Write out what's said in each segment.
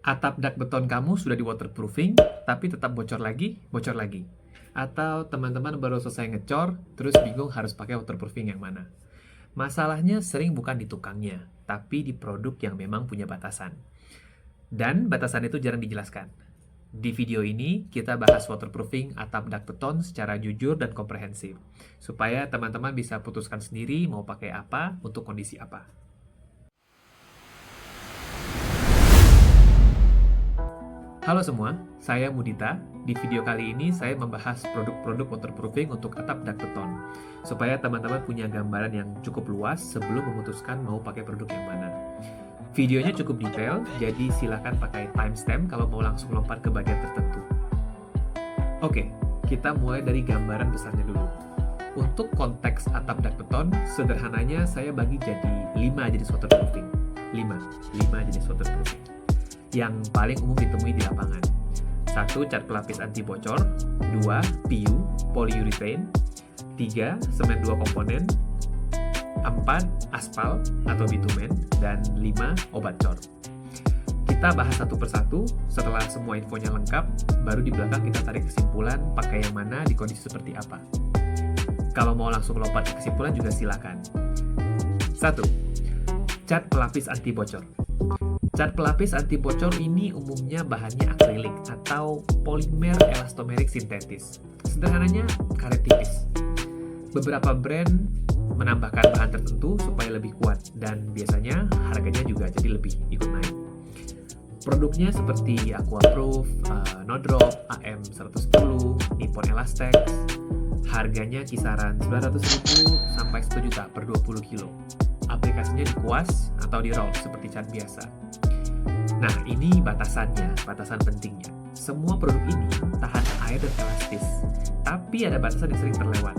Atap dak beton kamu sudah di waterproofing, tapi tetap bocor lagi, bocor lagi. Atau teman-teman baru selesai ngecor, terus bingung harus pakai waterproofing yang mana. Masalahnya sering bukan di tukangnya, tapi di produk yang memang punya batasan. Dan batasan itu jarang dijelaskan. Di video ini, kita bahas waterproofing atap dak beton secara jujur dan komprehensif, supaya teman-teman bisa putuskan sendiri mau pakai apa untuk kondisi apa. Halo semua, saya Mudita. Di video kali ini saya membahas produk-produk waterproofing untuk atap dak beton, supaya teman-teman punya gambaran yang cukup luas sebelum memutuskan mau pakai produk yang mana. Videonya cukup detail, jadi silakan pakai timestamp kalau mau langsung lompat ke bagian tertentu. Oke, kita mulai dari gambaran besarnya dulu. Untuk konteks atap dak beton, sederhananya saya bagi jadi 5 jenis waterproofing. 5 jenis waterproofing yang paling umum ditemui di lapangan. 1. Cat pelapis anti bocor. 2. PU, polyurethane. 3. Semen 2 komponen. 4. Aspal atau bitumen. Dan 5. Obat cor. Kita bahas satu persatu. Setelah semua infonya lengkap, baru di belakang kita tarik kesimpulan pakai yang mana di kondisi seperti apa. Kalau mau langsung lompat ke kesimpulan juga silakan. 1. Cat pelapis anti bocor. Cat pelapis anti bocor ini umumnya bahannya akrilik atau polimer elastomerik sintetis. Sederhananya karet tipis. Beberapa brand menambahkan bahan tertentu supaya lebih kuat dan biasanya harganya juga jadi lebih ikut naik. Produknya seperti Aquaproof, No-Drop, AM110, Nippon Elastex. Harganya kisaran 900.000 sampai 1 juta per 20 kilo. Aplikasinya di kuas atau di roll seperti cat biasa. Nah, ini batasannya, batasan pentingnya. Semua produk ini tahan air dan elastis, tapi ada batasan yang sering terlewat.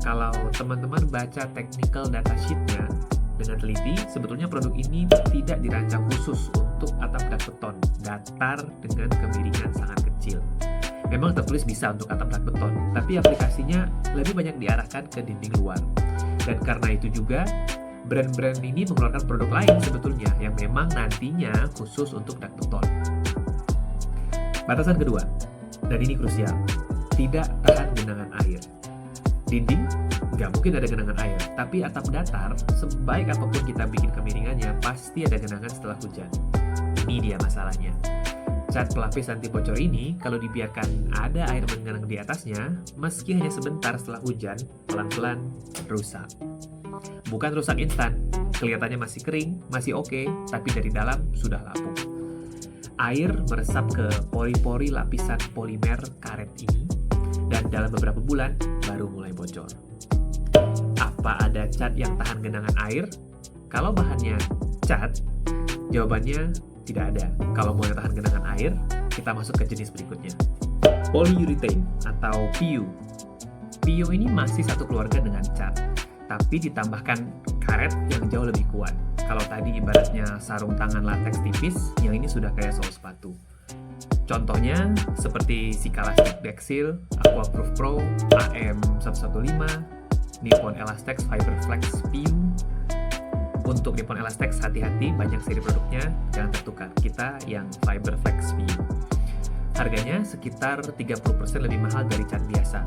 Kalau teman-teman baca technical data sheet-nya dengan teliti, sebetulnya produk ini tidak dirancang khusus untuk atap dak beton, datar dengan kemiringan sangat kecil. Memang tertulis bisa untuk atap dak beton, tapi aplikasinya lebih banyak diarahkan ke dinding luar. Dan karena itu juga, brand-brand ini mengeluarkan produk lain sebetulnya yang memang nantinya khusus untuk dak beton. Batasan kedua, dan ini krusial, tidak tahan genangan air. Dinding, nggak mungkin ada genangan air, tapi atap datar, sebaik apapun kita bikin kemiringannya, pasti ada genangan setelah hujan. Ini dia masalahnya. Cat pelapis anti bocor ini, kalau dibiarkan ada air mengenang di atasnya, meski hanya sebentar setelah hujan, pelan-pelan rusak. Bukan rusak instan, kelihatannya masih kering, masih oke, tapi dari dalam sudah lapuk. Air meresap ke pori-pori lapisan polimer karet ini, dan dalam beberapa bulan baru mulai bocor. Apa ada cat yang tahan genangan air? Kalau bahannya cat, jawabannya tidak ada. Kalau mau yang tahan genangan air, kita masuk ke jenis berikutnya. Polyurethane atau PU. PU ini masih satu keluarga dengan cat, tapi ditambahkan karet yang jauh lebih kuat. Kalau tadi ibaratnya sarung tangan latex tipis, yang ini sudah kayak sol sepatu. Contohnya seperti Sicalastic Dexil, Aquaproof Pro, AM115, Nippon Elastex Fiberflex PU. Untuk Nippon Elastex hati-hati, banyak seri produknya, jangan tertukar. Kita yang Fiberflex PU. Harganya sekitar 30% lebih mahal dari cat biasa.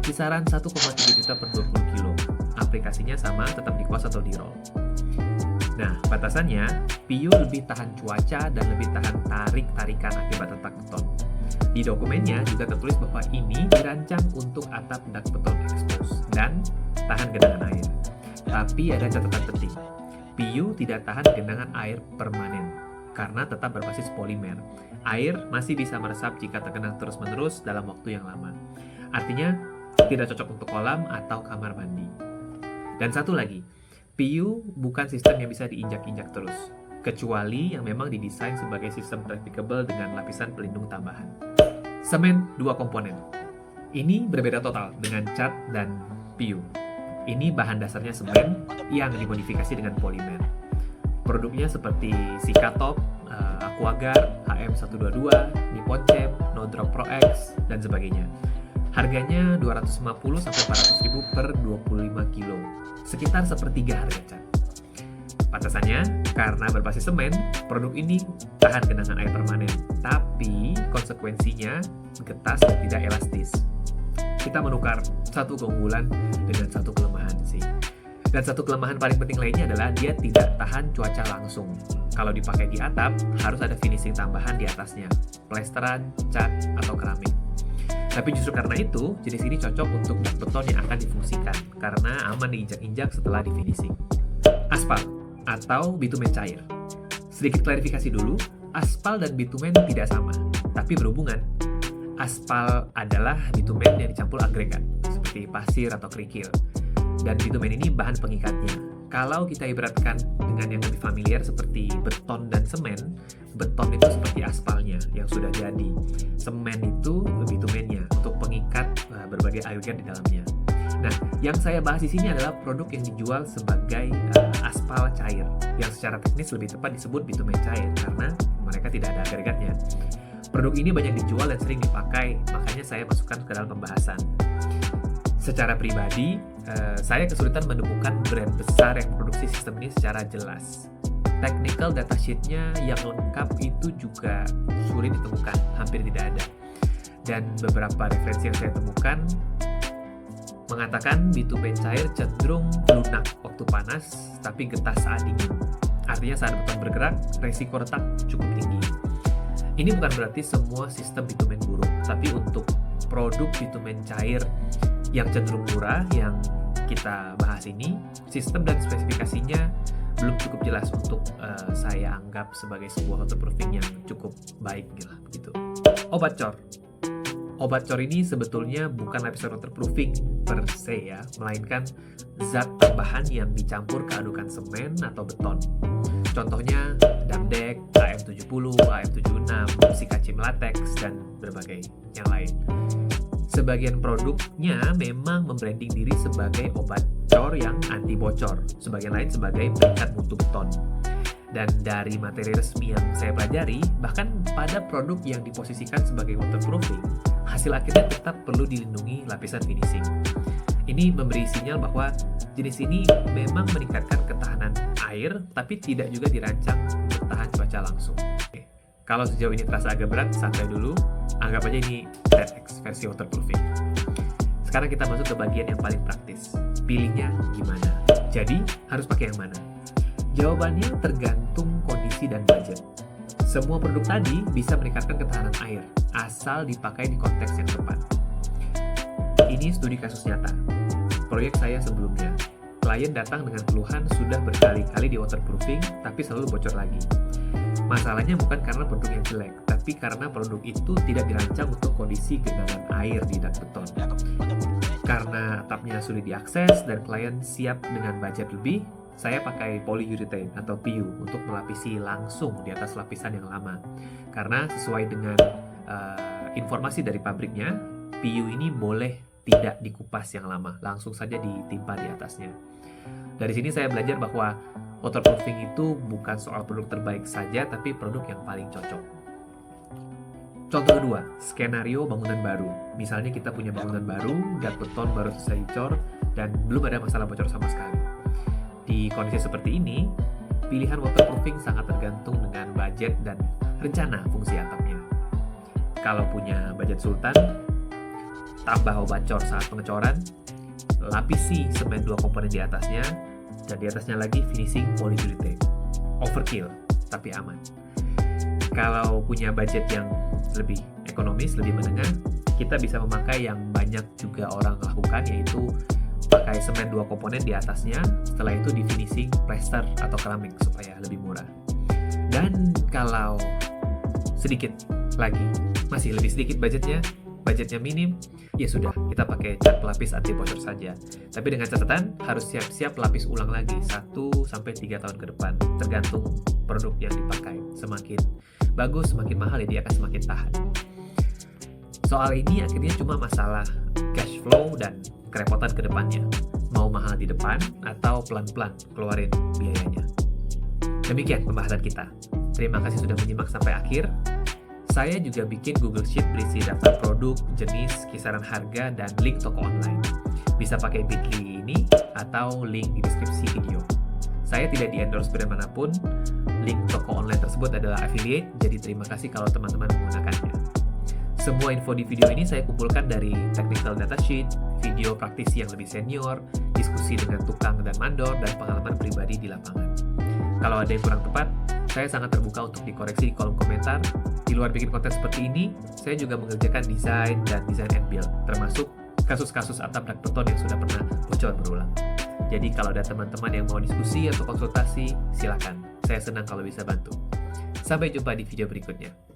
Kisaran 1,3 juta per 20 kilo. Aplikasinya sama, tetap di kuas atau di roll. Nah, batasannya, PU lebih tahan cuaca dan lebih tahan tarik-tarikan akibat atap beton. Di dokumennya juga tertulis bahwa ini dirancang untuk atap dak beton expose dan tahan genangan air. Tapi ada catatan penting, PU tidak tahan genangan air permanen karena tetap berbasis polimer. Air masih bisa meresap jika tergenang terus-menerus dalam waktu yang lama. Artinya, tidak cocok untuk kolam atau kamar mandi. Dan satu lagi, PU bukan sistem yang bisa diinjak-injak terus, kecuali yang memang didesain sebagai sistem trafficable dengan lapisan pelindung tambahan. Semen 2 komponen. Ini berbeda total dengan cat dan PU. Ini bahan dasarnya semen yang dimodifikasi dengan polimer. Produknya seperti Sikatop, Aquaguard, HM122, Nippon Cep, No-Drop Pro X, dan sebagainya. Harganya 250 sampai 400 ribu per 25 kilo, sekitar sepertiga harga cat. Batasannya, karena berbasis semen, produk ini tahan genangan air permanen. Tapi konsekuensinya, getas dan tidak elastis. Kita menukar satu keunggulan dengan satu kelemahan sih. Dan satu kelemahan paling penting lainnya adalah dia tidak tahan cuaca langsung. Kalau dipakai di atap, harus ada finishing tambahan di atasnya, plesteran, cat, atau keramik. Tapi justru karena itu, jenis ini cocok untuk dak beton yang akan difungsikan, karena aman diinjak-injak setelah di finishing. Aspal atau bitumen cair. Sedikit klarifikasi dulu, aspal dan bitumen tidak sama, tapi berhubungan. Aspal adalah bitumen yang dicampur agregat, seperti pasir atau kerikil. Dan bitumen ini bahan pengikatnya. Kalau kita ibaratkan dengan yang lebih familiar seperti beton dan semen, beton itu seperti aspalnya yang sudah jadi. Semen itu bitumennya untuk pengikat berbagai agregat di dalamnya. Nah, yang saya bahas di sini adalah produk yang dijual sebagai aspal cair, yang secara teknis lebih tepat disebut bitumen cair karena mereka tidak ada agregatnya. Produk ini banyak dijual dan sering dipakai, makanya saya masukkan ke dalam pembahasan. Secara pribadi, saya kesulitan menemukan brand besar yang produksi sistem ini secara jelas. Technical datasheet-nya yang lengkap itu juga sulit ditemukan, hampir tidak ada. Dan beberapa referensi yang saya temukan mengatakan bitumen cair cenderung lunak waktu panas, tapi getas saat dingin. Artinya saat beton bergerak, resiko retak cukup tinggi. Ini bukan berarti semua sistem bitumen buruk, tapi untuk produk bitumen cair yang cenderung murah yang kita bahas ini, sistem dan spesifikasinya belum cukup jelas untuk saya anggap sebagai sebuah waterproofing yang cukup baik gitu. Obat cor. Obat cor ini sebetulnya bukan lapisan waterproofing per se ya, melainkan zat tambahan yang dicampur ke adukan semen atau beton. Contohnya Damdek, AM70, AM76, Sikacim latex, dan berbagai yang lain. Sebagian produknya memang membranding diri sebagai obat cor yang anti bocor, sebagian lain sebagai pengikat mutu beton. Dan dari materi resmi yang saya pelajari, bahkan pada produk yang diposisikan sebagai waterproofing, hasil akhirnya tetap perlu dilindungi lapisan finishing. Ini memberi sinyal bahwa jenis ini memang meningkatkan ketahanan air, tapi tidak juga dirancang untuk tahan cuaca langsung. Oke. Kalau sejauh ini terasa agak berat, santai dulu. Anggap aja ini TEDx versi waterproofing. Sekarang kita masuk ke bagian yang paling praktis. Pilihnya gimana? Jadi, harus pakai yang mana? Jawabannya tergantung kondisi dan budget. Semua produk tadi bisa meningkatkan ketahanan air, asal dipakai di konteks yang tepat. Ini studi kasus nyata. Proyek saya sebelumnya. Klien datang dengan keluhan sudah berkali-kali di waterproofing, tapi selalu bocor lagi. Masalahnya bukan karena produk yang jelek, tapi karena produk itu tidak dirancang untuk kondisi genangan air di dak beton. Karena atapnya sulit diakses dan klien siap dengan budget lebih, saya pakai polyurethane atau PU untuk melapisi langsung di atas lapisan yang lama. Karena sesuai dengan informasi dari pabriknya, PU ini boleh tidak dikupas yang lama, langsung saja ditimpa di atasnya. Dari sini saya belajar bahwa waterproofing itu bukan soal produk terbaik saja, tapi produk yang paling cocok. Contoh kedua, skenario bangunan baru. Misalnya kita punya bangunan baru, dak beton baru selesai dicor, dan belum ada masalah bocor sama sekali. Di kondisi seperti ini, pilihan waterproofing sangat tergantung dengan budget dan rencana fungsi atapnya. Kalau punya budget sultan, tambah obat cor saat pengecoran, lapisi semen 2 komponen di atasnya, dan di atasnya lagi finishing polyurethane. Overkill, tapi aman. Kalau punya budget yang lebih ekonomis, lebih menengah, kita bisa memakai yang banyak juga orang lakukan, yaitu pakai semen 2 komponen di atasnya, setelah itu di finishing plaster atau keramik supaya lebih murah. Dan kalau sedikit lagi, masih lebih sedikit budgetnya minim, ya sudah, kita pakai cat pelapis anti bocor saja. Tapi dengan catatan, harus siap-siap lapis ulang lagi 1-3 tahun ke depan, tergantung produk yang dipakai. Semakin bagus, semakin mahal, ya dia akan semakin tahan. Soal ini akhirnya cuma masalah cash flow dan kerepotan ke depannya. Mau mahal di depan atau pelan-pelan keluarin biayanya. Demikian pembahasan kita. Terima kasih sudah menyimak sampai akhir. Saya juga bikin Google Sheet berisi daftar produk, jenis, kisaran harga, dan link toko online. Bisa pakai Bitly ini atau link di deskripsi video. Saya tidak di-endorse brand manapun. Link toko online tersebut adalah affiliate, jadi terima kasih kalau teman-teman menggunakannya. Semua info di video ini saya kumpulkan dari technical datasheet, video praktisi yang lebih senior, diskusi dengan tukang dan mandor, dan pengalaman pribadi di lapangan. Kalau ada yang kurang tepat, saya sangat terbuka untuk dikoreksi di kolom komentar. Di luar bikin konten seperti ini, saya juga mengerjakan desain dan design and build, termasuk kasus-kasus atap dak beton yang sudah pernah bocor berulang. Jadi kalau ada teman-teman yang mau diskusi atau konsultasi, silakan. Saya senang kalau bisa bantu. Sampai jumpa di video berikutnya.